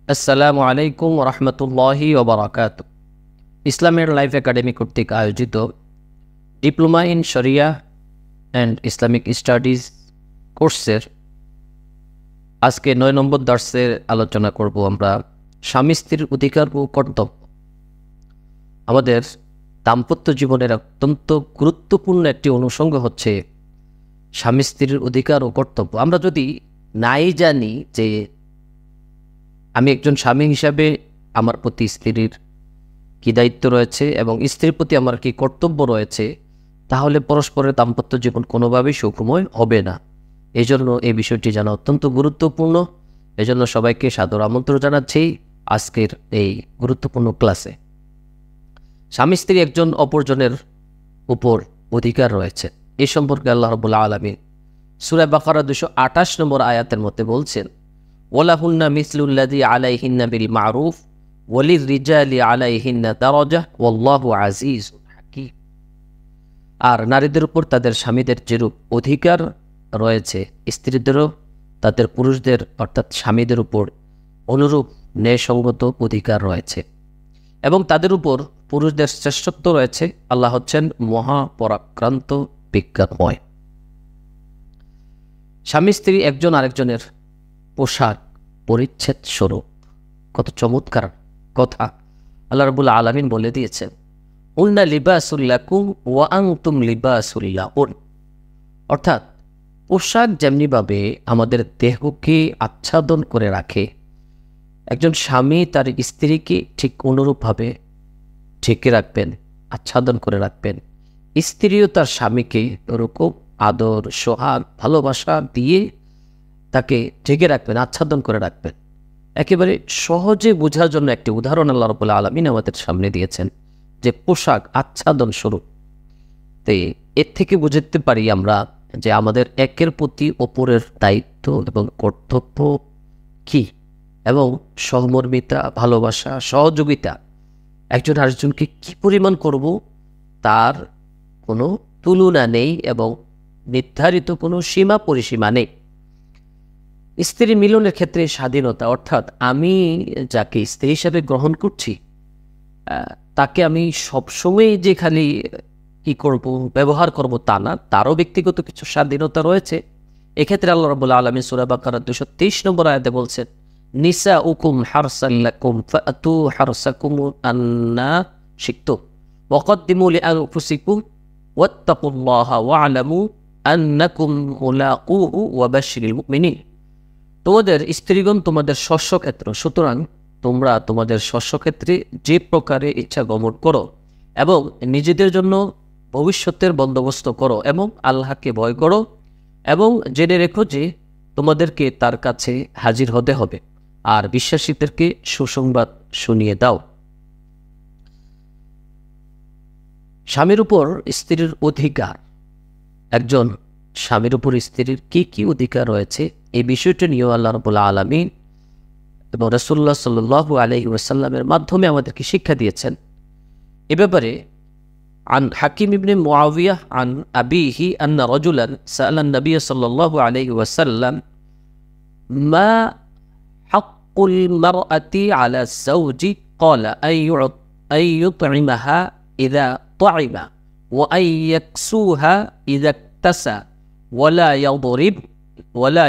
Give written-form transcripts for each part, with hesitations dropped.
আসসালামু আলাইকুম রহমতুল্লাহি ওয়া বারাকাতুহু। ইসলামের লাইফ একাডেমি কর্তৃক আয়োজিত ডিপ্লোমা ইন শরিয়া অ্যান্ড ইসলামিক স্টাডিজ কোর্সের আজকে ৯ নম্বর দার্সের আলোচনা করব আমরা স্বামী স্ত্রীর অধিকার ও কর্তব্য। আমাদের দাম্পত্য জীবনের অত্যন্ত গুরুত্বপূর্ণ একটি অনুষঙ্গ হচ্ছে স্বামী স্ত্রীর অধিকার ও কর্তব্য। আমরা যদি নাই জানি যে আমি একজন স্বামী হিসাবে আমার প্রতি স্ত্রীর কী দায়িত্ব রয়েছে এবং স্ত্রীর প্রতি আমার কী কর্তব্য রয়েছে, তাহলে পরস্পরের দাম্পত্য জীবন কোনোভাবেই সুখময় হবে না। এই জন্য এই বিষয়টি জানা অত্যন্ত গুরুত্বপূর্ণ। এজন্য সবাইকে সাদর আমন্ত্রণ জানাচ্ছি আজকের এই গুরুত্বপূর্ণ ক্লাসে। স্বামী স্ত্রী একজন অপরজনের উপর অধিকার রয়েছে, এই সম্পর্কে আল্লাহ রাব্বুল আলামিন সূরা বাকারা 228 নম্বর আয়াতের মধ্যে বলছেন, ওয়ালাহুন্না মিসলুল্লাযী আলাইহিন্না বিল মা'রুফ ওয়ালিররিজালি আলাইহিন্না দারাজাহ ওয়াল্লাহু আজিজুন হাকীম। আর নারীদের উপর তাদের স্বামীদের যেরূপ অধিকার রয়েছে, স্ত্রীদেরও তাদের পুরুষদের অর্থাৎ স্বামীদের উপর অনুরূপ ন্যায়সঙ্গত অধিকার রয়েছে এবং তাদের উপর পুরুষদের শ্রেষ্ঠত্ব রয়েছে। আল্লাহ হচ্ছেন মহাপরাক্রান্ত বিজ্ঞানময়। স্বামী স্ত্রী একজন আরেকজনের পোশাক পরিচ্ছেদ স্বরূপ। কত চমৎকার কথা আল্লাহ রাব্বুল আলামিন বলে দিয়েছেন, উন্না লিবাসুল লাকুম ওয়া আনতুম লিবাসুল লাহুন। অর্থাৎ পোশাক যেমনিভাবে আমাদের দেহকে আচ্ছাদন করে রাখে, একজন স্বামী তার স্ত্রীকে ঠিক অনুরূপভাবে ঢেকে রাখবেন, আচ্ছাদন করে রাখবেন। স্ত্রীও তার স্বামীকে ওরকম আদর সোহাগ ভালোবাসা দিয়ে তাকে ঢেকে রাখবেন, আচ্ছাদন করে রাখবেন। একেবারে সহজে বোঝার জন্য একটি উদাহরণ আল্লাহ রাব্বুল আলামিন আমাদের সামনে দিয়েছেন যে পোশাক আচ্ছাদন স্বরূপ। তো এর থেকে বুঝতে পারি আমরা যে আমাদের একের প্রতি অপরের দায়িত্ব এবং কর্তব্য কি, এবং সহমর্মিতা, ভালোবাসা, সহযোগিতা একজন আরেকজনকে কি পরিমাণ করব তার কোনো তুলনা নেই এবং নির্ধারিত কোনো সীমা পরিসীমা নেই। স্ত্রী মিলনের ক্ষেত্রে স্বাধীনতা, অর্থাৎ আমি যাকে স্ত্রী হিসাবে গ্রহণ করছি তাকে আমি সবসময় যে খালি কি করব ব্যবহার করব তা না, তারও ব্যক্তিগত কিছু স্বাধীনতা রয়েছে। এক্ষেত্রে আল্লাহ রাব্বুল আলামিন সূরা বাকারা 223 নম্বর আয়াতে বলছেন, নিসাউকুম হারসাল লাকুম ফাতু হারসাকুম আন্না শিকতুম ওয়াকদ্দিমু লিআনফুসিকুম ওয়াত্তাকুল্লাহা ওয়া'লামু আন্নাকুম মুলাকুহু ওয়া বাশশিরিল মুমিনিন। তোমাদের স্ত্রীগণ তোমাদের শস্যক্ষেত্র, সুতরাং তোমরা তোমাদের শস্যক্ষেত্রে যে প্রকারে ইচ্ছা গমন করো এবং নিজেদের জন্য ভবিষ্যতের বন্দোবস্ত করো এবং আল্লাহকে ভয় করো এবং জেনে রেখো যে তোমাদেরকে তার কাছে হাজির হতে হবে, আর বিশ্বাসীদেরকে সুসংবাদ শুনিয়ে দাও। স্বামীর উপর স্ত্রীর অধিকার, একজন স্বামীর উপর স্ত্রীর কি কি অধিকার রয়েছে এই বিষয়টা নিয়েও আল্লাহ রাব্বুল আলামিন এবং রাসূলুল্লাহ সাল্লাল্লাহু আলাইহি ওয়াসাল্লামের মাধ্যমে আমাদেরকে শিক্ষা দিয়েছেন। এ ব্যাপারে আন হাকিম ইবনে মুআবিয়া আন আবিহি আন্না রাজুলান সাআলান নবী সাল্লাল্লাহু আলাইহি ওয়াসাল্লাম মা হাক্কুল মারআতি আলা যাওজি ক্বালা আইয়ুতইমাহা ইযা তা'ইমা ওয়া আইয়াকসুহা ইযা ইক্তাসা ওয়ালা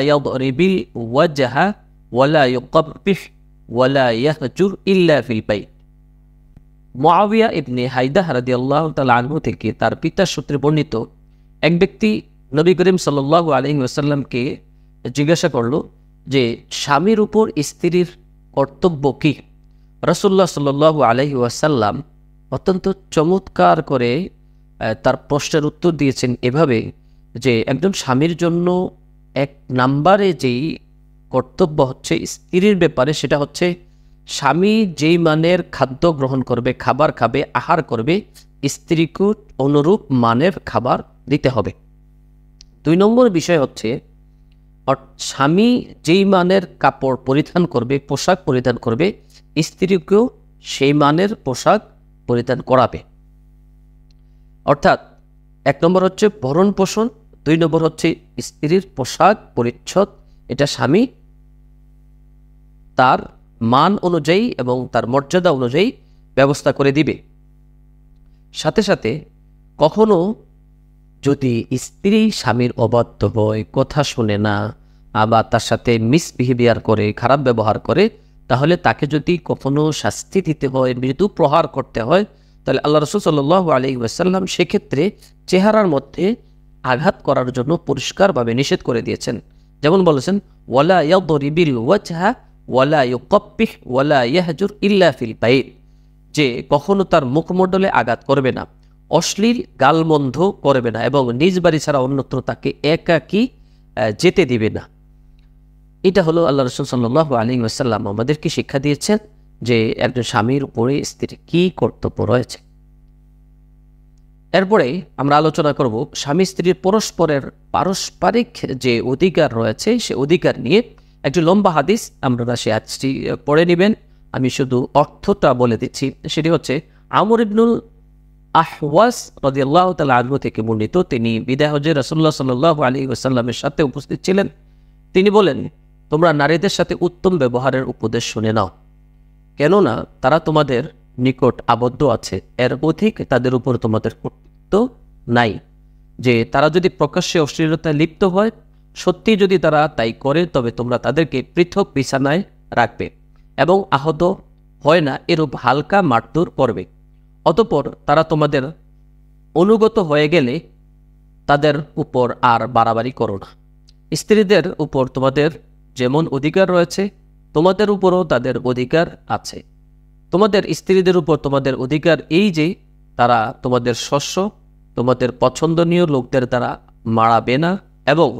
ইয়াদরিবিল ওয়াজহা ওয়ালা ইউকাব্বিহ ওয়ালা ইয়াহজুর ইল্লা ফিল বাইত। মুআবিয়া ইবনে হায়দাহ রাদিয়াল্লাহু তাআলা আনহু থেকে তার পিতার সূত্রে বর্ণিত এক ব্যক্তি নবী করিম সাল্লাল্লাহু আলাইহি ওয়াসাল্লামকে জিজ্ঞাসা করল যে স্বামীর উপর স্ত্রীর কর্তব্য কি। রাসূলুল্লাহ সাল্লাল্লাহু আলাইহি ওয়াসাল্লাম অত্যন্ত চমৎকার করে তার প্রশ্নের উত্তর দিয়েছেন এভাবে যে একজন স্বামীর জন্য এক নম্বরে যেই কর্তব্য হচ্ছে স্ত্রীর ব্যাপারে, সেটা হচ্ছে স্বামী যেই মানের খাদ্য গ্রহণ করবে, খাবার খাবে, আহার করবে, স্ত্রীকে অনুরূপ মানের খাবার দিতে হবে। 2 নম্বর বিষয় হচ্ছে স্বামী যেই মানের কাপড় পরিধান করবে, পোশাক পরিধান করবে, স্ত্রীকেও সেই মানের পোশাক পরিধান করাবে। অর্থাৎ 1 নম্বর হচ্ছে ভরণ পোষণ, 2 নম্বর হচ্ছে স্ত্রীর পোশাক পরিচ্ছদ, এটা স্বামী তার মান অনুযায়ী এবং তার মর্যাদা অনুযায়ী ব্যবস্থা করে দিবে। সাথে সাথে কখনো যদি স্ত্রী স্বামীর অবাধ্য হয়, কথা শুনে না, আবার তার সাথে মিসবিহেভিয়ার করে, খারাপ ব্যবহার করে, তাহলে তাকে যদি কখনো শাস্তি দিতে হয়, মৃদু প্রহার করতে হয়, তাহলে আল্লাহ রাসূল সাল্লাল্লাহু আলাইহি ওয়াসাল্লাম সেক্ষেত্রে চেহারার মধ্যে আঘাত করার জন্য পরিষ্কারভাবে নিষেধ করে দিয়েছেন। যেমন বলেছেন, ওয়ালা ইয়াদরিবিল ওয়াজহা ওয়ালা ইউকাব্বিহ ওয়ালা ইয়াহজুর ইল্লা ফিল বাইত, যে কখনো তার মুখমণ্ডলে আঘাত করবে না, অশ্লীল গালমন্ধ করবে না এবং নিজ বাড়ি ছাড়া অন্যত্র তাকে একাকী যেতে দিবে না। এটা হলো আল্লাহ রাসূল সাল্লাল্লাহু আলাইহি ওয়াসাল্লাম আমাদেরকে শিক্ষা দিয়েছেন যে একজন স্বামীর উপরে স্ত্রীর কি কর্তব্য রয়েছে। এরপরে আমরা আলোচনা করব স্বামী স্ত্রীর পরস্পরের পারস্পরিক যে অধিকার রয়েছে সে অধিকার নিয়ে। একটি লম্বা হাদিস, আপনারা সে হাদিসটি পড়ে নেবেন, আমি শুধু অর্থটা বলে দিচ্ছি। সেটি হচ্ছে আমর ইবনুল আহওয়াস রাদিয়াল্লাহু তাআলা আনহু থেকে বর্ণিত। তিনি বিদায় হজে রাসূলুল্লাহ সাল্লাল্লাহু আলাইহি ওয়াসাল্লামের সাথে উপস্থিত ছিলেন। তিনি বলেন, তোমরা নারীদের সাথে উত্তম ব্যবহারের উপদেশ শুনে নাও, কেননা তারা তোমাদের নিকট আবদ্ধ আছে, এর অধিক তাদের উপর তোমাদের কর্তৃত্ব নাই। যে তারা যদি প্রকাশ্যে অশ্লীলতায় লিপ্ত হয়, সত্যি যদি তারা তাই করে, তবে তোমরা তাদেরকে পৃথক বিছানায় রাখবে এবং আহত হয় না এরূপ হালকা মারধর করবে। অতঃপর তারা তোমাদের অনুগত হয়ে গেলে তাদের উপর আর বাড়াবাড়ি করো না। স্ত্রীদের উপর তোমাদের যেমন অধিকার রয়েছে, তোমাদের উপরও তাদের অধিকার আছে। তোমাদের স্ত্রীদের উপর তোমাদের অধিকার এই যে তারা তোমাদের শস্য তোমাদের পছন্দনীয় লোকদের দ্বারা মারাবে না এবং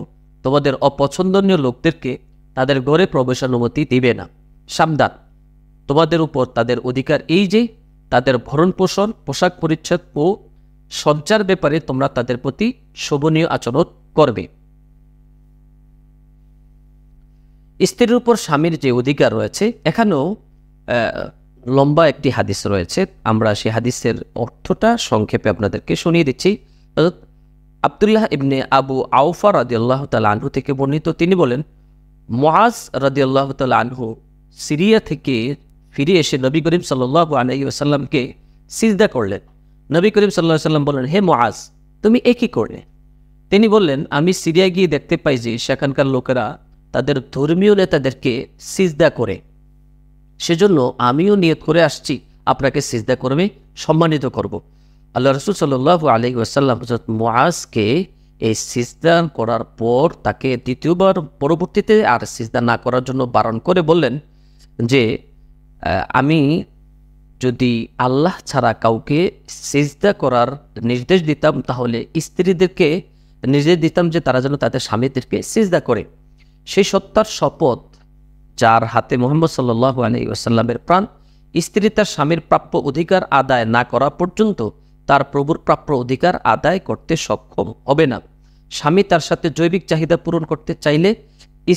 তোমাদের অপছন্দনীয় লোকদেরকে তাদের ঘরে প্রবেশানুমতি দিবে না। সাবধান, তোমাদের উপর তাদের অধিকার এই যে তাদের ভরণ পোষণ, পোশাক পরিচ্ছদ ও সজ্জার ব্যাপারে তোমরা তাদের প্রতি শোভনীয় আচরণ করবে। স্ত্রীর উপর স্বামীর যে অধিকার রয়েছে, এখানেও লম্বা একটি হাদিস রয়েছে। আমরা সেই হাদিসের অর্থটা সংক্ষেপে আপনাদেরকে শুনিয়ে দিচ্ছি। আব্দুল্লাহ ইবনে আবু আওফা রাদিয়াল্লাহু তাআলা আনহু থেকে বর্ণিত, তিনি বলেন, মুআজ রাদিয়াল্লাহু তাআলা আনহু সিরিয়া থেকে ফিরে এসে নবী করিম সাল্লাল্লাহু আলাইহি ওয়াসাল্লামকে সিজদা করলেন। নবী করিম সাল্লাল্লাহু আলাইহি ওয়াসাল্লাম বললেন, হে মুআজ, তুমি এ কি করলে? তিনি বললেন, আমি সিরিয়া গিয়ে দেখতে পাই যে সেখানকার লোকেরা তাদের ধর্মীয় নেতাদেরকে সিজদা করে, সেজন্য আমিও নিয়ত করে আসছি আপনাকে সিজদা করবে, সম্মানিত করব। আল্লাহ রাসূল সাল্লাল্লাহু আলাইহি ওয়াসাল্লাম হযরত মুআজকে এই সিজদা করার পর তাকে দ্বিতীয়বার পরবর্তীতে আর সিজদা না করার জন্য বারণ করে বললেন যে, আমি যদি আল্লাহ ছাড়া কাউকে সিজদা করার নির্দেশ দিতাম, তাহলে স্ত্রীদেরকে নির্দেশ দিতাম যে তারা যেন তাদের স্বামীদেরকে সিজদা করে। সেই সত্তার শপথ যার হাতে মুহাম্মদ সাল্লাল্লাহু আলাইহি ওয়াসাল্লামের প্রাণ, স্ত্রী তার স্বামীর প্রাপ্য অধিকার আদায় না করা পর্যন্ত তার প্রভুর প্রাপ্য অধিকার আদায় করতে সক্ষম হবে না। স্বামী তার সাথে জৈবিক চাহিদা পূরণ করতে চাইলে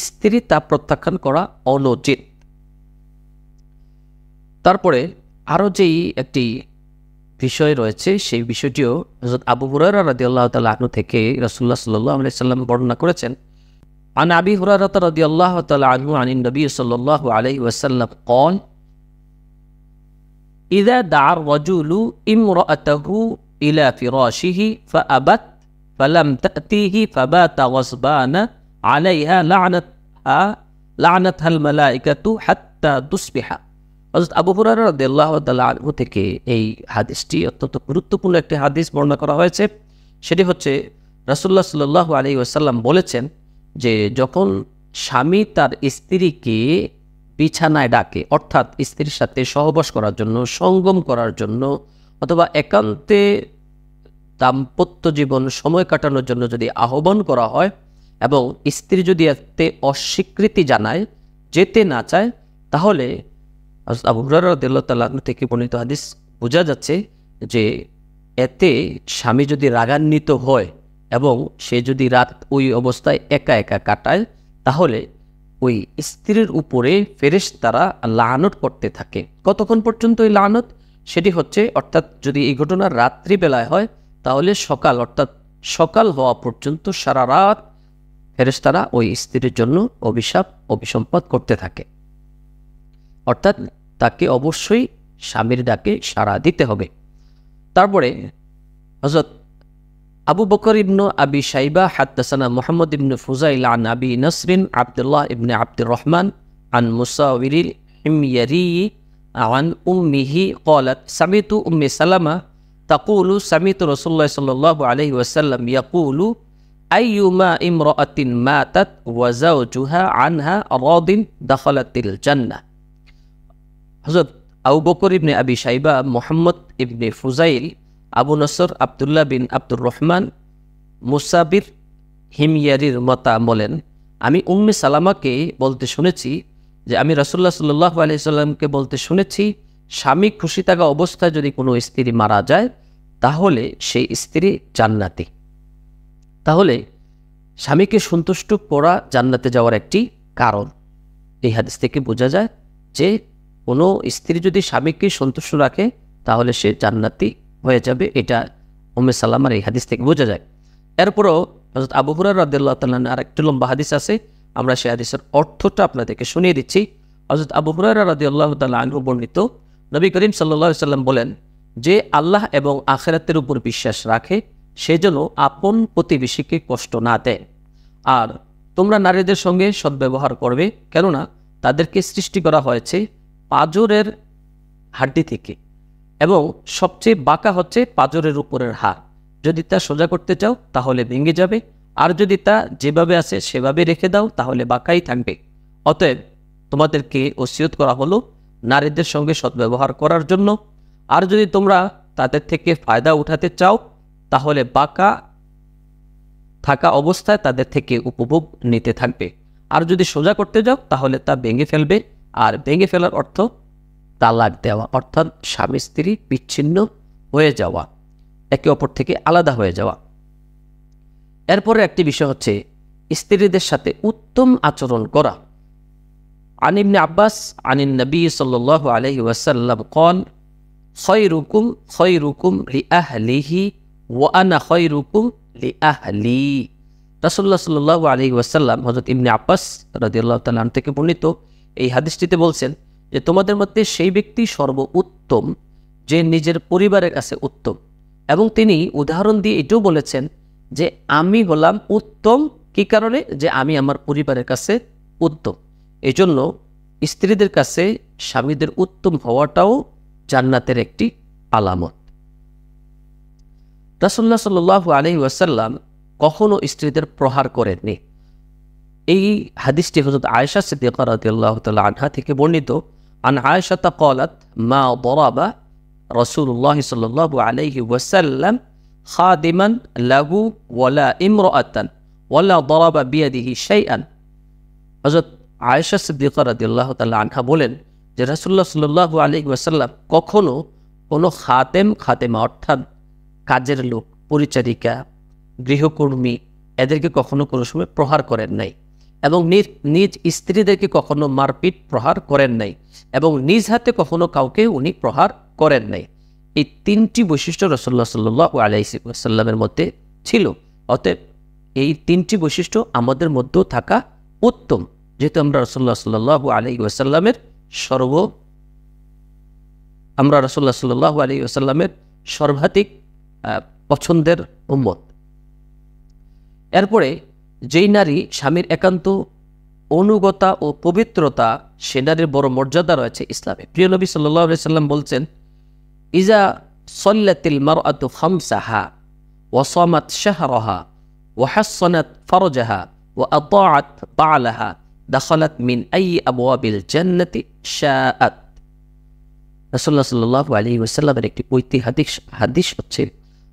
স্ত্রী তা প্রত্যাখ্যান করা অনুচিত। তারপরে আরও যেই একটি বিষয় রয়েছে, সেই বিষয়টিও হযরত আবু হুরায়রা রাদিয়াল্লাহু তাআলা আনহু থেকে রাসূলুল্লাহ সাল্লাল্লাহু আলাইহি ওয়াসাল্লাম বর্ণনা করেছেন। عن أبي هريرة رضي الله تعالى عنه عن النبي صلى الله عليه وسلم قال إذا دعا الرجل امرأته إلى فراشه فأبت فلم تأتيه فبات غصبان عليها لعنتها الملائكة حتى تصبح। হযরত আবু হুরায়রা রাদিয়াল্লাহু তাআলা আনহু থেকে এই হাদিসটি অত্যন্ত গুরুত্বপূর্ণ একটি হাদিস বর্ণনা করা হয়েছে। সেটি হচ্ছে রাসূলুল্লাহ সাল্লাল্লাহু আলাইহি ওয়াসাল্লাম বলেছেন যে যখন স্বামী তার স্ত্রীকে বিছানায় ডাকে, অর্থাৎ স্ত্রীর সাথে সহবাস করার জন্য, সঙ্গম করার জন্য, অথবা একান্তে দাম্পত্য জীবন সময় কাটানোর জন্য যদি আহ্বান করা হয় এবং স্ত্রী যদি এতে অস্বীকৃতি জানায়, যেতে না চায়, তাহলে আবু হুরায়রা রাদিয়াল্লাহু তাআলা আনহু থেকে বর্ণিত হাদিস বোঝা যাচ্ছে যে এতে স্বামী যদি রাগান্বিত হয় এবং সে যদি রাত ওই অবস্থায় একা একা কাটায়, তাহলে ওই স্ত্রীর উপরে ফেরেশতারা লানত করতে থাকে। কতক্ষণ পর্যন্ত এই লানত? সেটি হচ্ছে, অর্থাৎ যদি এই ঘটনা রাত্রিবেলায় হয়, তাহলে সকাল, অর্থাৎ সকাল হওয়া পর্যন্ত সারা রাত ফেরেশতারা ওই স্ত্রীর জন্য অভিশাপ অভিসম্পাত করতে থাকে। অর্থাৎ তাকে অবশ্যই স্বামীর ডাকে সাড়া দিতে হবে। তারপরে হযরত আবু বকর ইবনু আবি শাইবা হাদ্দাসানা মুহাম্মদ ইবনু ফুজাইল আন আবি নাসরিন আব্দুল্লাহ ইবনে আব্দুর রহমান আন মুসাউরিল হিময়ারি আন উম্মিহি ক্বালাত সামিতু উম্মি সালামা তাকুলু সামিতু রাসূলুল্লাহ সাল্লাল্লাহু আলাইহি ওয়াসাল্লাম ইয়াকুলু আইয়ুমা ইমরাআতিন মাতাত ওয়া যাওজুহা আনহা রাদিন দাখালাতিল জান্নাহ। হযরত আবু বকর ইবনে আবি শাইবা, মুহাম্মদ ইবনে ফুজাইল, আবু নসর আব্দুল্লাহ বিন আব্দুর রহমান মুসাবির হিময়ারির মতা বলেন, আমি উম্মে সালামাকে বলতে শুনেছি যে আমি রাসূলুল্লাহ সাল্লাল্লাহু আলাইহি সাল্লামকে বলতে শুনেছি, স্বামী খুশি থাকা অবস্থায় যদি কোনো স্ত্রী মারা যায় তাহলে সেই স্ত্রী জান্নাতি। তাহলে স্বামীকে সন্তুষ্ট করা জান্নাতে যাওয়ার একটি কারণ। এই হাদিস থেকে বোঝা যায় যে কোনো স্ত্রী যদি স্বামীকে সন্তুষ্ট রাখে তাহলে সে জান্নাতি হয়ে যাবে। এটা উম্মে সালামার এই হাদিস থেকে বোঝা যায়। এরপরও হযরত আবু হুরায়রা রাদিয়াল্লাহু তাআলা আর একটি লম্বা হাদিস আছে, আমরা সেই হাদিসের অর্থটা আপনাদেরকে শুনিয়ে দিচ্ছি। হযরত আবু হুরায়রা রাদিয়াল্লাহু তাআলা আনহু বর্ণিত, নবী করিম সাল্লাল্লাহু আলাইহি সাল্লাম বলেন যে আল্লাহ এবং আখিরাতের উপর বিশ্বাস রাখে সে যেন আপন প্রতিবেশীকে কষ্ট না দেয়। আর তোমরা নারীদের সঙ্গে সদ্ব্যবহার করবে, কেননা তাদেরকে সৃষ্টি করা হয়েছে পাঁজরের হাড্ডি থেকে, এবং সবচেয়ে বাঁকা হচ্ছে পাঁজরের উপরের হাড়। যদি তা সোজা করতে চাও তাহলে ভেঙে যাবে, আর যদি তা যেভাবে আছে সেভাবে রেখে দাও তাহলে বাঁকাই থাকবে। অতএব তোমাদেরকে ওসিয়ত করা হলো নারীদের সঙ্গে সদ্ব্যবহার করার জন্য। আর যদি তোমরা তাদের থেকে ফায়দা উঠাতে চাও তাহলে বাঁকা থাকা অবস্থায় তাদের থেকে উপভোগ নিতে থাকবে। আর যদি সোজা করতে যাও তাহলে তা ভেঙে ফেলবে, আর ভেঙে ফেলার অর্থ তালাক দেওয়া, অর্থাৎ স্বামী স্ত্রী বিচ্ছিন্ন হয়ে যাওয়া, একে অপর থেকে আলাদা হয়ে যাওয়া। এরপরে একটি বিষয় হচ্ছে স্ত্রীদের সাথে উত্তম আচরণ করা। আন ইবনে আব্বাস আনিন নবী সাল্লাল্লাহু আলাইহি ওয়াসাল্লাম قال خيركم خيركم لأهله وأنا خيركم لأهلي। রাসূলুল্লাহ সাল্লাল্লাহু আলাইহি ওয়াসাল্লাম হযরত ইবনে আব্বাস রাদিয়াল্লাহু তাআলা আনহু থেকে বর্ণিত এই হাদিসটিতে বলছেন যে তোমাদের মধ্যে সেই ব্যক্তি সর্বোত্তম যে নিজের পরিবারের কাছে উত্তম, এবং তিনি উদাহরণ দিয়ে এটাও বলেছেন যে আমি হলাম উত্তম। কি কারণে? যে আমি আমার পরিবারের কাছে উত্তম। এই জন্য স্ত্রীদের কাছে স্বামীদের উত্তম হওয়াটাও জান্নাতের একটি আলামত। রাসূলুল্লাহ সাল্লাল্লাহু আলাইহি ওয়াসাল্লাম কখনো স্ত্রীদের প্রহার করেননি। এই হাদিসটি হযরত আয়েশা সিদ্দিকা রাদিয়াল্লাহু তাআলা আনহা থেকে বর্ণিত। আন আয়েশা ক্বালাত মা দারাবা রাসূলুল্লাহ সাল্লাল্লাহু আলাইহি ওয়াসাল্লাম খাদিমান লাহু ওয়ালা ইমরাআতান ওয়ালা দারাবা বিয়াদিহি শাইআন। হযরত আয়েশা সিদ্দিকা রাদিয়াল্লাহু তাআলা আনহা বলেন যে রাসূলুল্লাহ সাল্লাল্লাহু আলাইহি ওয়াসাল্লাম কখনো কোনো খাতেমা অর্থাৎ কাজের লোক, পরিচারিকা, গৃহকর্মী এদেরকে কখনো কোনো সময় প্রহার করেন নাই, এবং নিজ স্ত্রীদেরকে কখনো মারপিট প্রহার করেন নাই, এবং নিজ হাতে কখনো কাউকে উনি প্রহার করেন নাই। এই তিনটি বৈশিষ্ট্য রাসূলুল্লাহ সাল্লাল্লাহু আলাইহি ওয়াসাল্লামের মধ্যে ছিল। অতএব এই তিনটি বৈশিষ্ট্য আমাদের মধ্যেও থাকা উত্তম, যেহেতু আমরা রাসূলুল্লাহ সাল্লাল্লাহু আলাইহি ওয়াসাল্লামের সর্বাধিক পছন্দের উম্মত। এরপরে যেই নারী স্বামীর একান্ত অনুগতা ও পবিত্রতা, সে নারীর বড় মর্যাদা রয়েছে ইসলামে। প্রিয় নবী সাল্লাল্লাহু আলাইহি ওয়াসাল্লাম বলছেন, ইজা সাল্লাতিল মারআতু খামসাহা ওয়া সামাত শাহরাহা ওয়া হাসসানাত ফারজাহা ওয়া আতাআত বা'লাহা দাখালাত মিন আইয়ি আবওয়াবিল জান্নাতি শাআত। রাসূলুল্লাহ সাল্লাল্লাহু আলাইহি ওয়াসাল্লামের একটি ঐতিহাসিক হাদিস হচ্ছে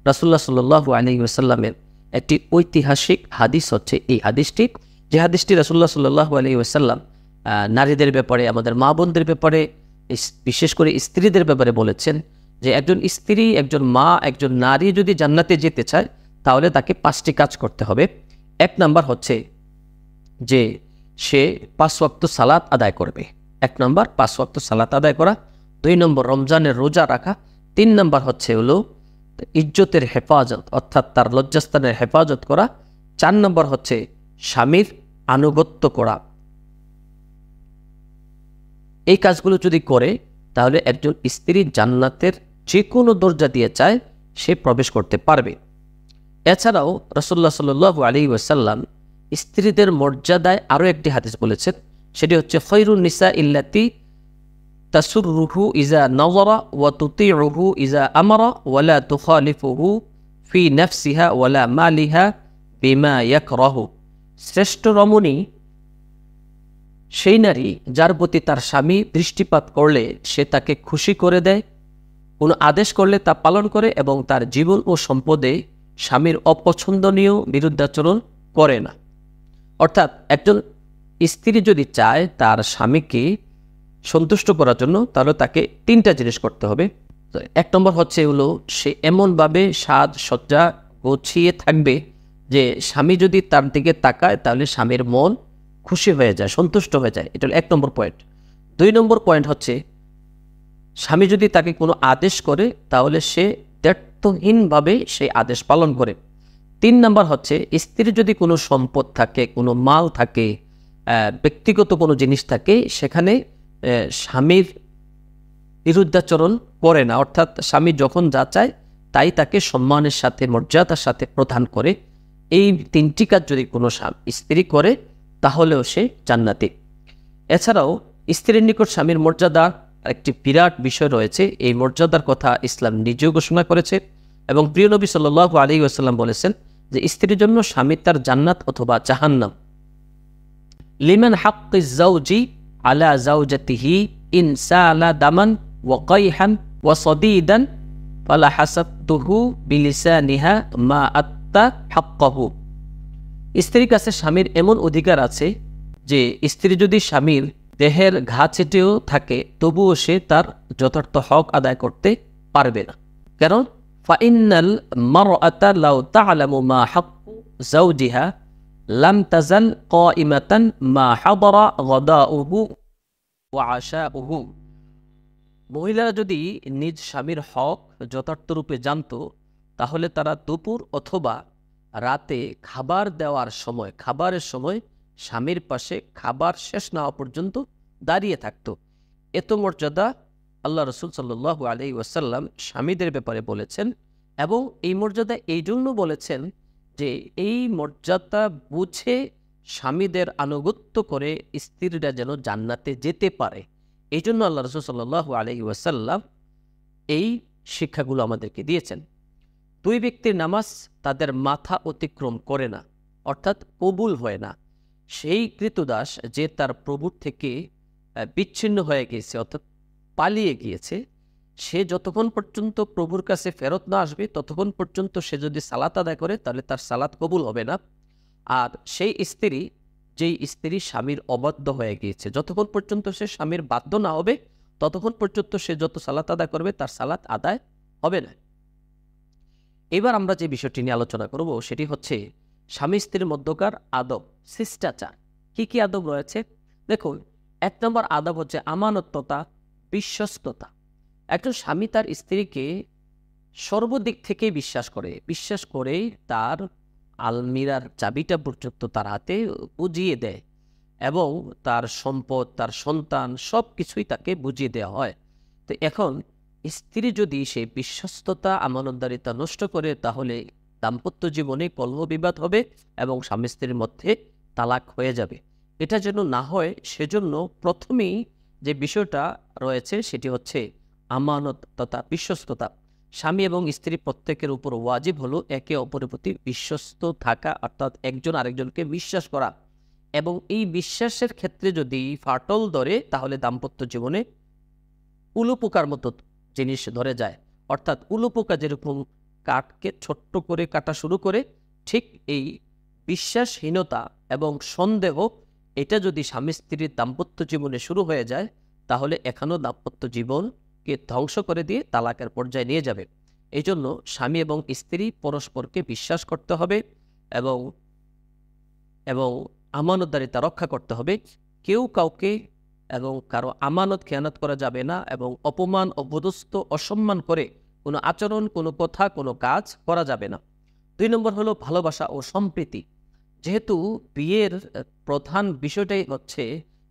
রাসূলুল্লাহ সাল্লাল্লাহু আলাইহি ওয়াসাল্লামের একটি ঐতিহাসিক হাদিস হচ্ছে এই হাদিসটি, যে হাদিসটি রাসূলুল্লাহ সাল্লাল্লাহু আলাইহি ওয়াসাল্লাম নারীদের ব্যাপারে, আমাদের মা বোনদের ব্যাপারে, বিশেষ করে স্ত্রীদের ব্যাপারে বলেছেন যে একজন স্ত্রী, একজন মা, একজন নারী যদি জান্নাতে যেতে চায় তাহলে তাকে 5টি কাজ করতে হবে। 1 নাম্বার হচ্ছে যে সে 5 ওয়াক্ত সালাত আদায় করবে। 1 নাম্বার 5 ওয়াক্ত সালাত আদায় করা। 2 নম্বর রমজানের রোজা রাখা। 3 নাম্বার হচ্ছে হলো ইজ্জতের হেফাজত, অর্থাৎ তার লজ্জাস্থানের হেফাজত করা। 4 নম্বর হচ্ছে স্বামীর আনুগত্য করা। এই কাজগুলো যদি করে তাহলে একজন স্ত্রী জান্নাতের যে কোনো দরজা দিয়ে চায় সে প্রবেশ করতে পারবে। এছাড়াও রাসূলুল্লাহ সাল্লাল্লাহু আলাইহি ওয়াসাল্লাম স্ত্রীদের মর্যাদায় আরও একটি হাদিস বলেছেন, সেটি হচ্ছে খৈরুন নিসা ইল্লাতি তাসুররুহু ইজা নাযরা ওয়া তুতিউহু ইজা আমারা ওয়ালা তুখালিফুহু ফি নাফসিহা ওয়ালা মালিহা বিমা ইয়াকরাহু। শ্রেষ্ঠ রমণী সেই নারী যার প্রতি তার স্বামী দৃষ্টিপাত করলে সে তাকে খুশি করে দেয়, কোনো আদেশ করলে তা পালন করে এবং তার জীবন ও সম্পদে স্বামীর অপছন্দনীয় বিরুদ্ধাচরণ করে না। অর্থাৎ একজন স্ত্রী যদি চায় তার স্বামীকে সন্তুষ্ট করার জন্য তাহলে তাকে তিনটা জিনিস করতে হবে। তো এক নম্বর হচ্ছে হলো সে এমনভাবে সাজ সজ্জা গোছিয়ে থাকবে যে স্বামী যদি তার দিকে তাকায় তাহলে স্বামীর মন খুশি হয়ে যায়, সন্তুষ্ট হয়ে যায়। এটা হলো এক নম্বর পয়েন্ট। দুই নম্বর পয়েন্ট হচ্ছে স্বামী যদি তাকে কোনো আদেশ করে তাহলে সে দ্ব্যর্থহীনভাবে সেই আদেশ পালন করে। তিন নম্বর হচ্ছে স্ত্রীর যদি কোনো সম্পদ থাকে, কোনো মাল থাকে, ব্যক্তিগত কোনো জিনিস থাকে, সেখানে স্বামীর বিরুদ্ধাচরণ করে না। অর্থাৎ স্বামী যখন যা চায় তাই তাকে সম্মানের সাথে মর্যাদার সাথে প্রদান করে। এই তিনটি কাজ যদি কোনো স্ত্রী করে তাহলেও সে জান্নাতি। এছাড়াও স্ত্রীর নিকট স্বামীর মর্যাদা একটি বিরাট বিষয় রয়েছে। এই মর্যাদার কথা ইসলাম নিজেও ঘোষণা করেছে এবং প্রিয় নবী সাল্লাল্লাহু আলাইহি ওয়াসাল্লাম বলেছেন যে স্ত্রীর জন্য স্বামী তার জান্নাত অথবা জাহান্নাম। লিমান হাক্কিজ জাওজি আলা জাওজাতিহি ইন সালা দামান ওয়া কাইহান ওয়া সাদীদান ফালা হাসাবতুহু বিলিসানিহা মা আত্তা হাক্কাহু। স্ত্রীর কাছে স্বামীর এমন অধিকার আছে যে স্ত্রী যদি স্বামীর দেহের ঘা ছেটেও থাকে তবুও সে তার যথার্থ হক আদায় করতে পারবে না। কারণ ফাইন্নাল মারআতা লাউ তা'লামু মা হাক্কু যাওজিহা লাম তাজাল কাইমাতান মা হাদারা গাদাউহু ওয়া আশাউহু। মহিলারা যদি নিজ স্বামীর হক যথার্থ রূপে জানত তাহলে তারা দুপুর অথবা রাতে খাবারের সময় স্বামীর পাশে খাবার শেষ না হওয়া পর্যন্ত দাঁড়িয়ে থাকত। এত মর্যাদা আল্লাহ রসুল সাল্লাল্লাহু আলাইহি ওয়াসাল্লাম স্বামীদের ব্যাপারে বলেছেন এবং এই মর্যাদা এই জন্য বলেছেন যে এই মর্যাদা বুঝে স্বামীদের আনুগত্য করে স্ত্রীরা যেন জান্নাতে যেতে পারে। এই জন্য আল্লাহ রসুল সাল্লাল্লাহু আলাইহি ওয়াসাল্লাম এই শিক্ষাগুলো আমাদেরকে দিয়েছেন। দুই ব্যক্তির নামাজ তাদের মাথা অতিক্রম করে না, অর্থাৎ কবুল হয় না। সেই কৃতদাস যে তার প্রভুর থেকে বিচ্ছিন্ন হয়ে গিয়েছে অর্থাৎ পালিয়ে গিয়েছে, সে যতক্ষণ পর্যন্ত প্রভুর কাছে ফেরত না আসবে ততক্ষণ পর্যন্ত সে যদি সালাত আদায় করে তাহলে তার সালাত কবুল হবে না। আর সেই স্ত্রী যেই স্ত্রী স্বামীর অবাধ্য হয়ে গিয়েছে, যতক্ষণ পর্যন্ত সে স্বামীর বাধ্য না হবে ততক্ষণ পর্যন্ত সে যত সালাত আদায় করবে তার সালাত আদায় হবে না। এবার আমরা যে বিষয়টি নিয়ে আলোচনা করব সেটি হচ্ছে স্বামী স্ত্রীর মধ্যকার আদব, শিষ্টাচার। কি কি আদব রয়েছে দেখুন। এক নম্বর আদব হচ্ছে আমানততা, বিশ্বস্ততা। একজন স্বামী তার স্ত্রীকে সর্বদিক থেকেই বিশ্বাস করেই তার আলমিরার চাবিটা পর্যন্ত তার হাতে বুঝিয়ে দেয় এবং তার সম্পদ, তার সন্তান সব কিছুই তাকে বুঝিয়ে দেওয়া হয়। তো এখন স্ত্রী যদি সেই বিশ্বস্ততা, আমানতদারিতা নষ্ট করে তাহলে দাম্পত্য জীবনে কলহ বিবাদ হবে এবং স্বামী স্ত্রীর মধ্যে তালাক হয়ে যাবে। এটা যেন না হয় সেজন্য প্রথমেই যে বিষয়টা রয়েছে সেটি হচ্ছে আমানত তথা বিশ্বস্ততা। স্বামী এবং স্ত্রী প্রত্যেকের উপর ওয়াজিব হলো একে অপরের প্রতি বিশ্বস্ত থাকা, অর্থাৎ একজন আরেকজনকে বিশ্বাস করা। এবং এই বিশ্বাসের ক্ষেত্রে যদি ফাটল ধরে তাহলে দাম্পত্য জীবনে উলুপোকার মতো জিনিস ধরে যায়। অর্থাৎ উলুপোকা যেরকম কাঠকে ছোট্ট করে কাটা শুরু করে, ঠিক এই বিশ্বাসহীনতা এবং সন্দেহ এটা যদি স্বামী স্ত্রীর দাম্পত্য জীবনে শুরু হয়ে যায় তাহলে এখানেও দাম্পত্য জীবনকে ধ্বংস করে দিয়ে তালাকের পর্যায়ে নিয়ে যাবে। এই জন্য স্বামী এবং স্ত্রী পরস্পরকে বিশ্বাস করতে হবে এবং এবং আমানতদারিতা রক্ষা করতে হবে। কেউ কাউকে এবং কারো আমানত খেয়ানত করা যাবে না এবং অপমান, অপদস্থ, অসম্মান করে কোনো আচরণ, কোনো কথা, কোনো কাজ করা যাবে না। দুই নম্বর হলো ভালোবাসা ও সম্প্রীতি। যেহেতু বিয়ের প্রধান বিষয়টাই হচ্ছে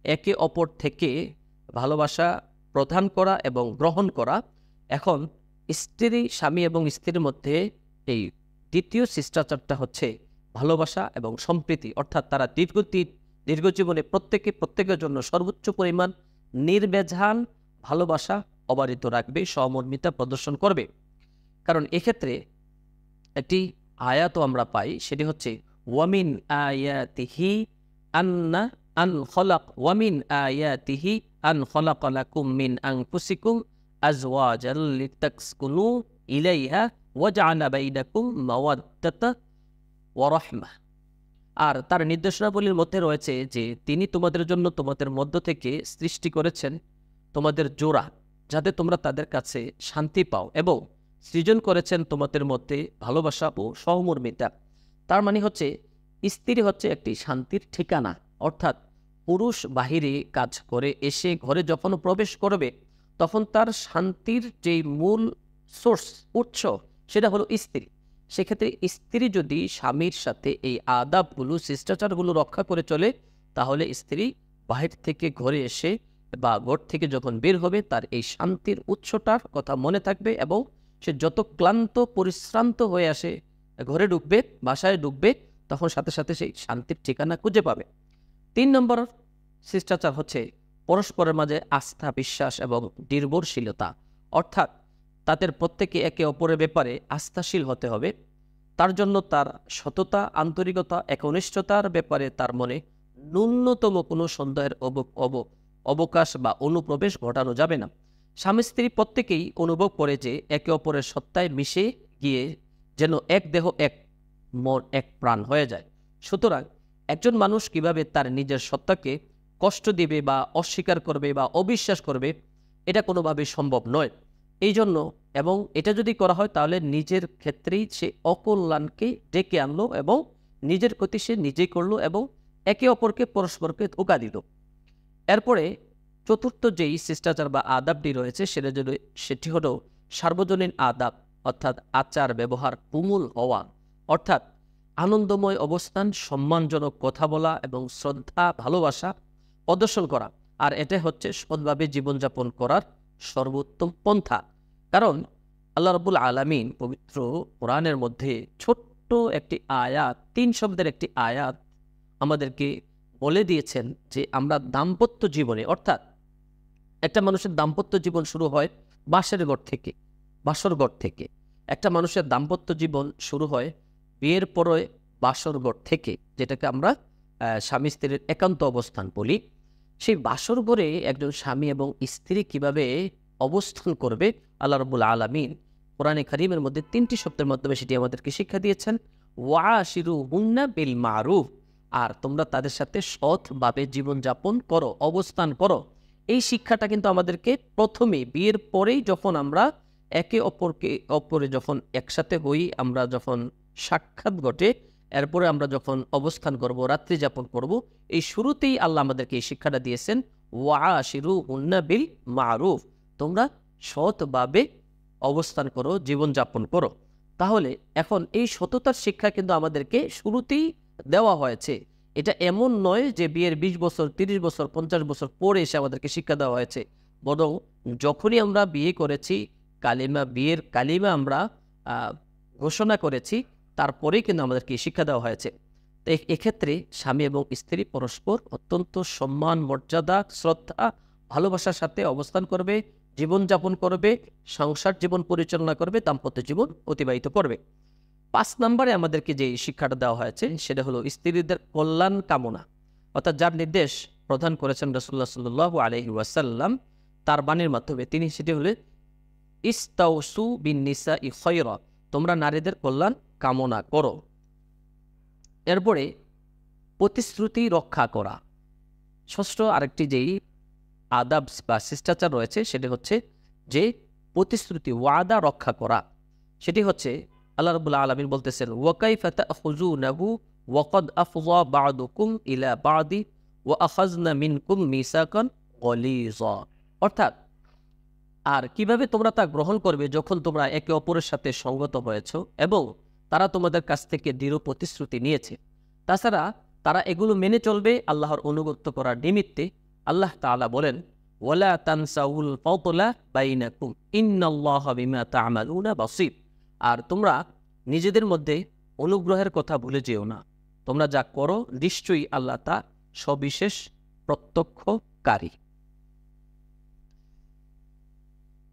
একে অপর থেকে ভালোবাসা প্রদান করা এবং গ্রহণ করা। এখন স্ত্রী, স্বামী এবং স্ত্রীর মধ্যে এই দ্বিতীয় শিষ্টাচারটা হচ্ছে ভালোবাসা এবং সম্প্রীতি, অর্থাৎ তারা দীর্ঘজীবনে প্রত্যেকের জন্য সর্বোচ্চ পরিমাণ নির্ভেজাল ভালোবাসা অবারিত রাখবে, সহমর্মিতা প্রদর্শন করবে। কারণ এক্ষেত্রে একটি আয়াতও আমরা পাই, সেটি হচ্ছে ওয়ামিন আয়াতিহি আন্না আন খলাক ওয়ামিন আয়াতিহি আন খলাকা লাকুম মিন আনফুসিকুম আজওয়াজাল লিতাসকুনু ইলাইহা ওয়া জাআলা বাইনাকুম মাওয়াদ্দাতা ওয়া রাহমাহ। আর তার নির্দেশনাবলীর মধ্যে রয়েছে যে তিনি তোমাদের জন্য তোমাদের মধ্য থেকে সৃষ্টি করেছেন তোমাদের জোড়া, যাতে তোমরা তাদের কাছে শান্তি পাও, এবং সৃজন করেছেন তোমাদের মধ্যে ভালোবাসা ও সহমর্মিতা। তার মানে হচ্ছে স্ত্রী হচ্ছে একটি শান্তির ঠিকানা, অর্থাৎ পুরুষ বাহিরে কাজ করে এসে ঘরে যখন প্রবেশ করবে তখন তার শান্তির যেই মূল সোর্স, উৎস, সেটা হলো স্ত্রী। সেক্ষেত্রে স্ত্রী যদি স্বামীর সাথে এই আদাবগুলো, শিষ্টাচারগুলো রক্ষা করে চলে, তাহলে স্ত্রী বাহির থেকে ঘরে এসে বা ঘর থেকে যখন বের হবে তার এই শান্তির উৎসটার কথা মনে থাকবে, এবং সে যত ক্লান্ত পরিশ্রান্ত হয়ে আসে ঘরে ঢুকবে, বাসায় ঢুকবে, তখন সাথে সাথে সেই শান্তির ঠিকানা খুঁজে পাবে। 3 নম্বর শিষ্টাচার হচ্ছে পরস্পরের মাঝে আস্থা, বিশ্বাস এবং নির্ভরশীলতা, অর্থাৎ তাদের প্রত্যেকে একে অপরের ব্যাপারে আস্থাশীল হতে হবে। তার জন্য তার সততা, আন্তরিকতা, একনিষ্ঠতার ব্যাপারে তার মনে ন্যূনতম কোনো সন্দেহের অবকাশ বা অনুপ্রবেশ ঘটানো যাবে না। স্বামী স্ত্রী প্রত্যেকেই অনুভব করে যে একে অপরের সত্তায় মিশে গিয়ে যেন এক দেহ, এক মন, এক প্রাণ হয়ে যায়। সুতরাং একজন মানুষ কিভাবে তার নিজের সত্তাকে কষ্ট দিবে বা অস্বীকার করবে বা অবিশ্বাস করবে, এটা কোনোভাবেই সম্ভব নয়। এই জন্য, এবং এটা যদি করা হয় তাহলে নিজের ক্ষেত্রেই সে অকল্যাণকে ডেকে আনলো এবং নিজের ক্ষতি সে নিজেই করলো এবং একে অপরকে পরস্পরকে ধোঁকা দিল। এরপরে চতুর্থ যেই শিষ্টাচার বা আদাবটি রয়েছে সেটি হলো সার্বজনীন আদাব, অর্থাৎ আচার ব্যবহার তুমুল হওয়া, অর্থাৎ আনন্দময় অবস্থান, সম্মানজনক কথা বলা এবং শ্রদ্ধা, ভালোবাসা প্রদর্শন করা। আর এটা হচ্ছে সৎভাবে জীবনযাপন করার সর্বোত্তম পন্থা। কারণ আল্লাহ রাব্বুল আলামিন পবিত্র কোরআনের মধ্যে ছোট্ট একটি আয়াত, 3 শব্দের একটি আয়াত আমাদেরকে বলে দিয়েছেন যে আমরা দাম্পত্য জীবনে, অর্থাৎ একটা মানুষের দাম্পত্য জীবন শুরু হয় বাসর ঘর থেকে। একটা মানুষের দাম্পত্য জীবন শুরু হয় বিয়ের পরে বাসর ঘর থেকে, যেটাকে আমরা স্বামী স্ত্রীর একান্ত অবস্থান বলি। সেই বাসর ঘরে একজন স্বামী এবং স্ত্রী কিভাবে অবস্থান করবে, আল্লাহ রাব্বুল আলামিন কোরআনে কারীমের মধ্যে 3টি শব্দের মাধ্যমে সেটি আমাদেরকে শিক্ষা দিয়েছেন। ওয়াশিরুহুন্না বিল মারুফ, আর তোমরা তাদের সাথে সৎভাবে জীবনযাপন করো, অবস্থান করো। এই শিক্ষাটা কিন্তু আমাদেরকে প্রথমে বিয়ের পরেই, যখন আমরা একে অপরে যখন একসাথে হই, আমরা যখন সাক্ষাৎ ঘটে, এরপরে আমরা যখন অবস্থান করব, রাত্রি যাপন করব, এই শুরুতেই আল্লাহ আমাদেরকে এই শিক্ষাটা দিয়েছেন, ওয়াশিরুহুন্না বিল মারুফ, তোমরা সৎভাবে অবস্থান করো, জীবনযাপন করো। তাহলে এখন এই সততার শিক্ষা কিন্তু আমাদেরকে শুরুতেই দেওয়া হয়েছে। এটা এমন নয় যে বিয়ের 20 বছর, 30 বছর, 50 বছর পরে এসে আমাদেরকে শিক্ষা দেওয়া হয়েছে, বরং যখনই আমরা বিয়ে করেছি, বিয়ের কালিমা আমরা ঘোষণা করেছি, তারপরেই কিন্তু আমাদেরকে শিক্ষা দেওয়া হয়েছে। তো এক্ষেত্রে স্বামী এবং স্ত্রী পরস্পর অত্যন্ত সম্মান, মর্যাদা, শ্রদ্ধা, ভালোবাসার সাথে অবস্থান করবে, জীবনযাপন করবে, সংসার জীবন পরিচালনা করবে, দাম্পত্য জীবন অতিবাহিত করবে। 5 নম্বরে আমাদেরকে যে শিক্ষাটা দেওয়া হয়েছে সেটা হলো স্ত্রীদের কল্যাণ কামনা, অর্থাৎ যার নির্দেশ প্রদান করেছেন রাসূলুল্লাহ সাল্লাল্লাহু আলাইহি ওয়াসাল্লাম তার বাণীর মাধ্যমে, তিনি সেটি হলে ইস্তাউসু বিন নিসাই খায়রা, তোমরা নারীদের কল্যাণ কামনা করো। এরপরে প্রতিশ্রুতি রক্ষা করা, ষষ্ঠ আরেকটি যেই আদাব বা শিষ্টাচার রয়েছে সেটি হচ্ছে যে প্রতিশ্রুতি, ওয়াদা রক্ষা করা। সেটি হচ্ছে আল্লাহ রাব্বুল আলামিন বলতেছেন, ওয়া কাইফা তাখুযুনাহু ওয়া ক্বাদ আফযা বা'দুকুম ইলা বা'দি ওয়া আখাযনা মিনকুম মিসাকান গালিযা, অর্থাৎ আর কিভাবে তোমরা তা গ্রহণ করবে যখন তোমরা একে অপরের সাথে সঙ্গত হয়েছো এবং তারা তোমাদের কাছ থেকে দৃঢ় প্রতিশ্রুতি নিয়েছে। তাছাড়া তারা এগুলো মেনে চলবে আল্লাহর অনুগত্য করার নিমিত্তে। আল্লাহ তাআলা বলেন, ওয়ালা তানসাউল ফাদলা বাইনাকুম ইন্নাল্লাহা বিমা তা'মালুনা বাসীর। আর তোমরা নিজেদের মধ্যে অনুগ্রহের কথা ভুলে যেও না, তোমরা যা করো নিশ্চয়ই আল্লাহ তা সবিশেষ প্রত্যক্ষকারী।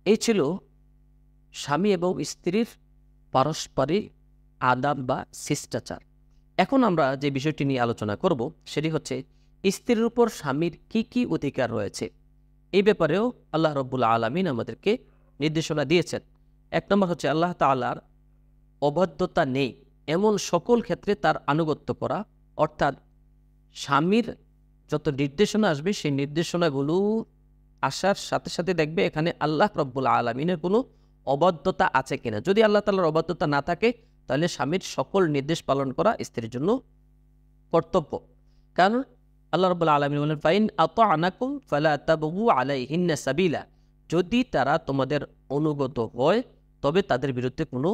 এই ছিল স্বামী এবং স্ত্রীর পারস্পরিক আদাব বা শিষ্টাচার। এখন আমরা যে বিষয়টি নিয়ে আলোচনা করব সেটি হচ্ছে স্ত্রীর উপর স্বামীর কি কি অধিকার রয়েছে। এই ব্যাপারেও আল্লাহ রাব্বুল আলামিন আমাদেরকে নির্দেশনা দিয়েছেন। এক নম্বর হচ্ছে আল্লাহ তাআলার অবাধ্যতা নেই এমন সকল ক্ষেত্রে তার আনুগত্য করা, অর্থাৎ স্বামীর যত নির্দেশনা আসবে সেই নির্দেশনাগুলো আসার সাথে সাথে দেখবে এখানে আল্লাহ রাব্বুল আলামিনের কোনো অবাধ্যতা আছে কিনা। যদি আল্লাহ তাআলার অবাধ্যতা না থাকে তাহলে স্বামীর সকল নির্দেশ পালন করা স্ত্রীর জন্য কর্তব্য। কারণ আল্লাহ রাব্বুল আলামিন বলেন, ফাইন আতা'নাকুম ফালা তাবগু আলাইহিন্না সাবিলা, যদি তারা তোমাদের অনুগত হয় তবে তাদের বিরুদ্ধে কোনো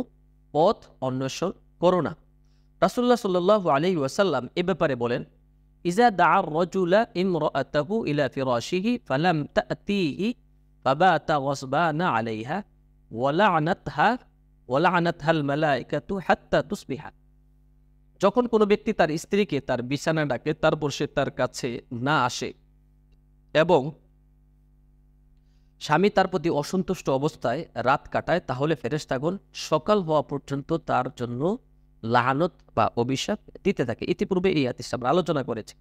পথ অন্বেষণ করো না। রাসূলুল্লাহ সাল্লাল্লাহু আলাইহি ওয়াসাল্লাম এ ব্যাপারে বলেন, ইজা দা'a রাজুলা ইমরাআতাহু ইলা ফিরাশিহি ফালাম তা'তিহি ফাবাতা গাসবানা আলাইহা ওয়ালা'নাতহাল মালায়েকাতু হাত্তা তুসবিহা। যখন কোনো ব্যক্তি তার স্ত্রীকে তার বিছানা ডাকে, তারপর সে তার কাছে না আসে এবং স্বামী তার প্রতি অসন্তুষ্ট অবস্থায় রাত কাটায়, তাহলে ফেরেশতাগণ সকাল হওয়া পর্যন্ত তার জন্য লানত বা অভিশাপ দিতে থাকে। ইতিপূর্বে এই হাদিসটি আমরা আলোচনা করেছি।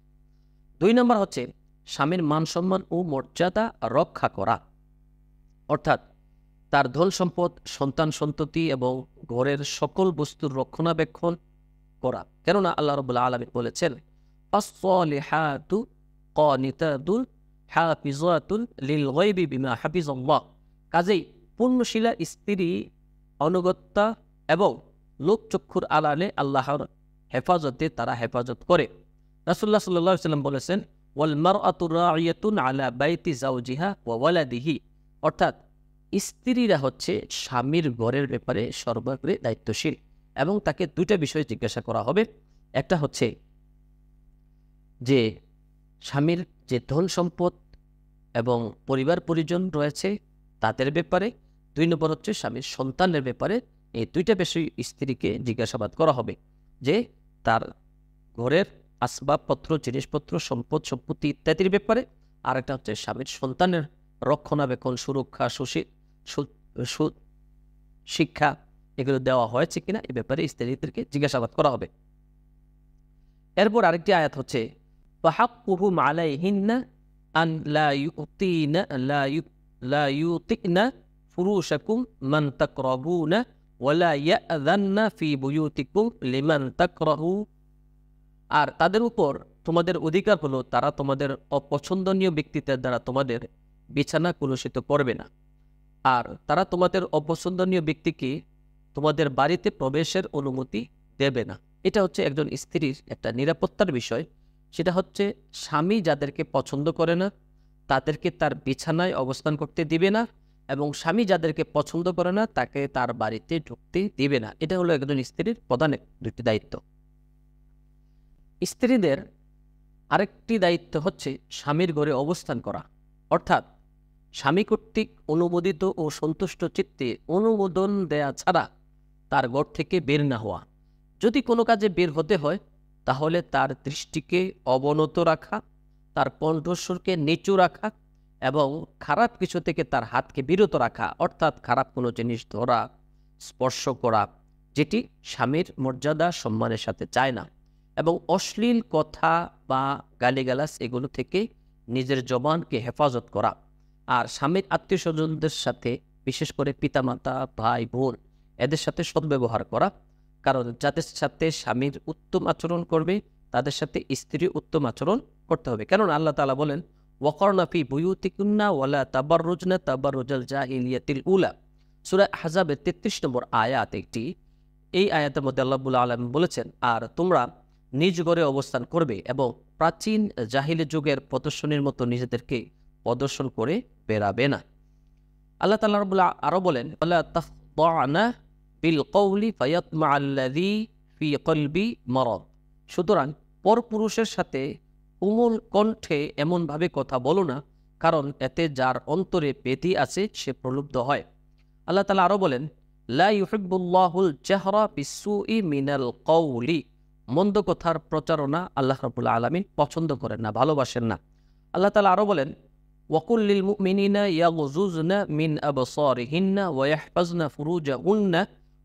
2 নম্বর হচ্ছে স্বামীর মান সম্মান ও মর্যাদা রক্ষা করা, অর্থাৎ তার ধন সম্পদ, সন্তান সন্ততি এবং ঘরের সকল বস্তুর রক্ষণাবেক্ষণ করা। কেননা আল্লাহ রাব্বুল আলামিন বলেছেন, আস-সালিহাতু কানিতাতুন হাফিজাতুন লিল গায়বি বিমা হাফিজাল্লাহ। কাজেই পূর্ণশীলা স্ত্রী অনুগত্যা এবং লোকচক্ষুর আড়ালে আল্লাহর হেফাজতে তারা হেফাজত করে। রাসূলুল্লাহ সাল্লাল্লাহু আলাইহি ওয়াসাল্লাম বলেছেন, ওয়াল মারআতু রা'ইয়াতুন আলা বাইতি যাওজিহা ওয়া ওয়ালাদিহি, অর্থাৎ স্ত্রীরা হচ্ছে স্বামীর ঘরের ব্যাপারে সর্বাগ্রে দায়িত্বশীল এবং তাকে 2টা বিষয় জিজ্ঞাসা করা হবে। একটা হচ্ছে যে স্বামীর যে ধন সম্পদ এবং পরিবার পরিজন রয়েছে তাদের ব্যাপারে, 2 নম্বর হচ্ছে স্বামীর সন্তানের ব্যাপারে। এই 2টা বিষয় স্ত্রীকে জিজ্ঞাসাবাদ করা হবে, যে তার ঘরের আসবাবপত্র, জিনিসপত্র, সম্পদ সম্পত্তি ইত্যাদির ব্যাপারে। আর একটা হচ্ছে স্বামীর সন্তানের রক্ষণাবেক্ষণ, সুরক্ষা, শিক্ষা এগুলো দেওয়া হয়েছে কিনা এ ব্যাপারে স্ত্রীদেরকে জিজ্ঞাসাবাদ করা হবে। এরপর আরেকটি আয়াত হচ্ছে, ফাহাক্কুহুম আলাইহিন্না আন লা ইউতিনা ফুরুশাকুম মান তাকরাবুনা ওয়ালা ইয়াযান্না ফি বুয়ুতিকুম লিমান তাকরাহু। আর তাদের উপর তোমাদের অধিকার হলো তারা তোমাদের অপছন্দনীয় ব্যক্তিত্বের দ্বারা তোমাদের বিছানা কলুষিত করবে না, আর তারা তোমাদের অপছন্দনীয় ব্যক্তিকে তোমাদের বাড়িতে প্রবেশের অনুমতি দেবে না। এটা হচ্ছে একজন স্ত্রীর একটা নিরাপত্তার বিষয়। সেটা হচ্ছে স্বামী যাদেরকে পছন্দ করে না তাদেরকে তার বিছানায় অবস্থান করতে দিবে না, এবং স্বামী যাদেরকে পছন্দ করে না তাকে তার বাড়িতে ঢুকতে দিবে না। এটা হলো একজন স্ত্রীর প্রধান 2টি দায়িত্ব। স্ত্রীদের আরেকটি দায়িত্ব হচ্ছে স্বামীর ঘরে অবস্থান করা, অর্থাৎ স্বামী কর্তৃক অনুমোদিত ও সন্তুষ্ট চিত্তে অনুমোদন দেয়া ছাড়া তার ঘর থেকে বের না হওয়া। যদি কোনো কাজে বের হতে হয় তাহলে তার দৃষ্টিকে অবনত রাখা, তার কণ্ঠস্বরকে নিচু রাখা এবং খারাপ কিছু থেকে তার হাতকে বিরত রাখা, অর্থাৎ খারাপ কোনো জিনিস ধরা, স্পর্শ করা, যেটি স্বামীর মর্যাদা সম্মানের সাথে যায় না, এবং অশ্লীল কথা বা গালিগালাজ এগুলো থেকে নিজের জবানকে হেফাজত করা। আর স্বামীর আত্মীয় স্বজনদের সাথে, বিশেষ করে পিতামাতা, ভাই বোন, এদের সাথে সদ্ব্যবহার করা, কারণ যাদের সাথে স্বামীর উত্তম আচরণ করবে তাদের সাথে স্ত্রী উত্তম আচরণ করতে হবে। কারণ আল্লাহ তাআলা বলেন, ওয়াকারনা ফি বুয়ুতিকুন্না ওয়ালা তাবাররুজনা তাবাররুজাল জাহিলিয়াতিল উলা। সূরা আহজাবের 33 নম্বর আয়াত একটি। এই আয়াতের মধ্যে আল্লাহ রাব্বুল আলামিন বলেছেন, আর তোমরা নিজ ঘরে অবস্থান করবে এবং প্রাচীন জাহিলি যুগের প্রদর্শনীর মতো নিজেদেরকে প্রদর্শন করে বেরাবে না। আল্লাহ তাআলা আরো বলেন, ওয়ালা তাখদা'না বিল কওলি ফায়াতমা'আল্লাযী ফি কলবি মারাদ। সুতরাং পরপুরুষের সাথে কোমল কণ্ঠে এমনভাবে কথা বলো না কারণ এতে যার অন্তরে বেদি আছে সে প্রলুব্ধ হয়। আল্লাহ তাআলা আরো বলেন, লা ইউহিব্বুল্লাহুল জাহরা বিসসুই মিনাল কওলি, মন্দ কথার প্রচারণা আল্লাহ রাব্বুল আলামিন পছন্দ করেন না, ভালোবাসেন না। আল্লাহ তাআলা আরো বলেন, ওয়াকুল লিল মুমিনিনা ইয়াগযুযনা মিন আবসারিহিন্না ওয়া ইয়াহফাযনা ফুরুজাহুন্না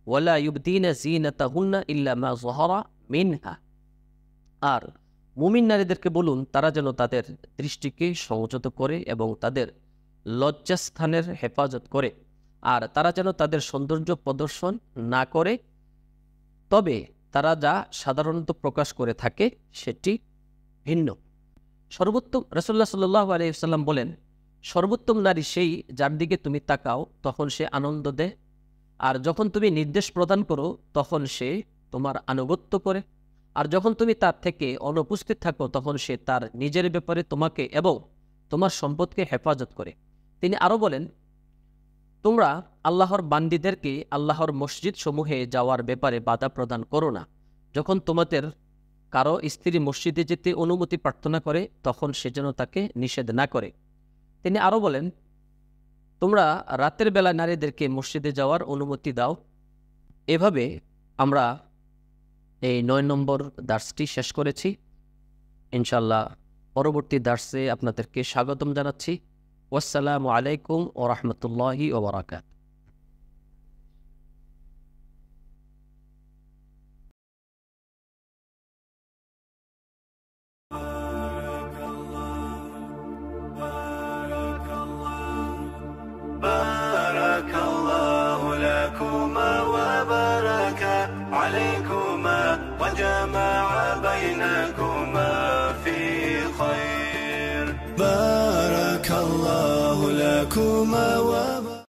ওয়া লা ইউবদিনা যিনাতাহুন্না ইল্লা মা যাহারা মিনহা। আর মুমিন নারীদেরকে বলুন তারা যেন তাদের দৃষ্টিকে সংযত করে এবং তাদের লজ্জাস্থানের হেফাজত করে, আর তারা যেন তাদের সৌন্দর্য প্রদর্শন না করে, তবে তারা যা সাধারণত প্রকাশ করে থাকে সেটি ভিন্ন। সর্বোত্তম, রাসূলুল্লাহ সাল্লাল্লাহু আলাইহি ওয়াসাল্লাম বলেন, সর্বোত্তম নারী সেই যার দিকে তুমি তাকাও তখন সে আনন্দ দেয়, আর যখন তুমি নির্দেশ প্রদান করো তখন সে তোমার আনুগত্য করে, আর যখন তুমি তার থেকে অনুপস্থিত থাকো তখন সে তার নিজের ব্যাপারে তোমাকে এবং তোমার সম্পদকে হেফাজত করে। তিনি আরো বলেন, তোমরা আল্লাহর বান্দীদেরকে আল্লাহর মসজিদ সমূহে যাওয়ার ব্যাপারে বাধা প্রদান করো না। যখন তোমাদের কারো স্ত্রী মসজিদে যেতে অনুমতি প্রার্থনা করে তখন সে যেন তাকে নিষেধ না করে। তিনি আরো বলেন, তোমরা রাতের বেলা নারীদেরকে মসজিদে যাওয়ার অনুমতি দাও। এভাবে আমরা এই 9 নম্বর দার্সটি শেষ করেছি। ইনশাআল্লাহ পরবর্তী দার্সে আপনাদেরকে স্বাগতম জানাচ্ছি। ওয়াসসালামু আলাইকুম ওয়া রাহমাতুল্লাহি ওয়া বারাকাতুহু। بارك الله لكما وبارك عليكما وجمع بينكما في خير. بارك الله لكما وبارك